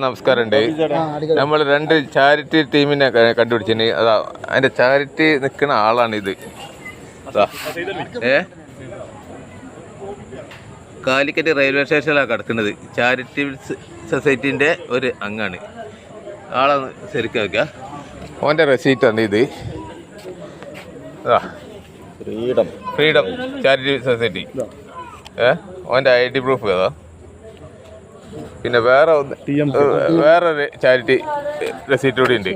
നമസ്കാരമുണ്ട്. നമ്മൾ 2 ചാരിറ്റി ടീമിനെ കണ്ടുപിടിച്ചിന്. അതാ അതിന്റെ ചാരിറ്റി നിൽക്കുന്ന ആളാണിത്. കാലിക്കറ്റ് റെയിൽവേ സ്റ്റേഷനിലാണ് കിടക്കുന്നത്. ചാരിറ്റി സൊസൈറ്റിന്റെ ഒരു അംഗമാണ്. ആളാണ് ശരിക്കും വെക്കുക. ഓൻ്റെ റെസീറ്റാണ് ഇത്. Freedom charity society. ഓൻ്റെ ID പ്രൂഫ് ഏതാ. പിന്നെ വേറൊരു ചാരിറ്റി റെസീറ്റ് കൂടി ഉണ്ട്.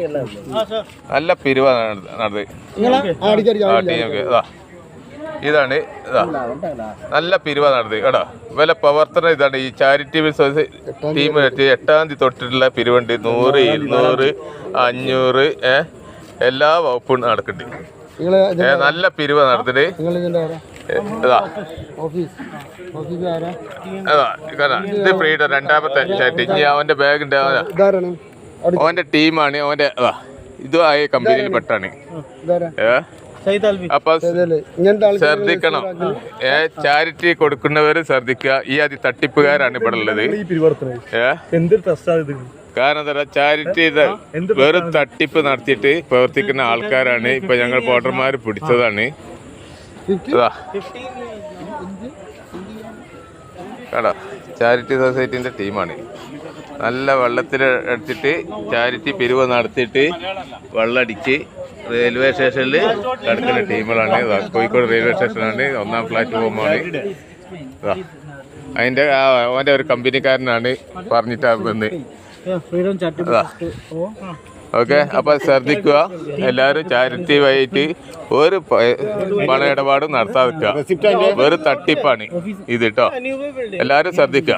നല്ല പിരിവാണ് നടന്നത്. ഇതാണ് നല്ല പിരിവാ നടന്നത് കേട്ടോ. വില പ്രവർത്തനം ഇതാണ്. ഈ ചാരിറ്റി ടീം 8ാം തീയതി തൊട്ടിട്ടുള്ള പിരിവുണ്ട്. 100, 200, 500 എല്ലാ വകുപ്പും നടക്കുന്നുണ്ട്. നല്ല പിരിവ നടത്തിട്ട് ഇത് ഫ്രീഡം 2ാമത്തെ ചാരിറ്റി. ഇനി അവന്റെ ബാഗിന്റെ ഓന്റെ ടീമാണ്. ഓന്റെ ഇതുമായ കമ്പനിയിൽ പെട്ടാണ്. അപ്പൊ ശ്രദ്ധിക്കണം. ചാരിറ്റി കൊടുക്കുന്നവര് ശ്രദ്ധിക്കുക. ഈ തട്ടിപ്പുകാരാണ് ഇവിടെ ഉള്ളത്. കാരണം എന്താ പറയുക, ചാരിറ്റി വെറും തട്ടിപ്പ് നടത്തിയിട്ട് പ്രവർത്തിക്കുന്ന ആൾക്കാരാണ്. ഇപ്പൊ ഞങ്ങൾ വോട്ടർമാർ പിടിച്ചതാണ്. കേട്ടോ, ചാരിറ്റി സൊസൈറ്റിന്റെ ടീമാണ്. നല്ല വെള്ളത്തിൽ അടിച്ചിട്ട് ചാരിറ്റി പിരിവ് നടത്തിയിട്ട് വെള്ളമടിച്ച് റെയിൽവേ സ്റ്റേഷനിൽ കിടക്കുന്ന ടീമുകളാണ്. കോഴിക്കോട് റെയിൽവേ സ്റ്റേഷനാണ്. 1ാം പ്ലാറ്റ്ഫോമാണ്. അതിന്റെ അവന്റെ ഒരു കമ്പനിക്കാരനാണ് പറഞ്ഞിട്ടാ വന്ന്. ഓക്കെ, അപ്പൊ ശ്രദ്ധിക്കുക എല്ലാവരും. ചാരിറ്റി വഴിയിട്ട് ഒരു പണ ഇടപാടും നടത്താതിരിക്കുക. ഒരു തട്ടിപ്പാണ് ഇത് കേട്ടോ. എല്ലാവരും ശ്രദ്ധിക്കുക.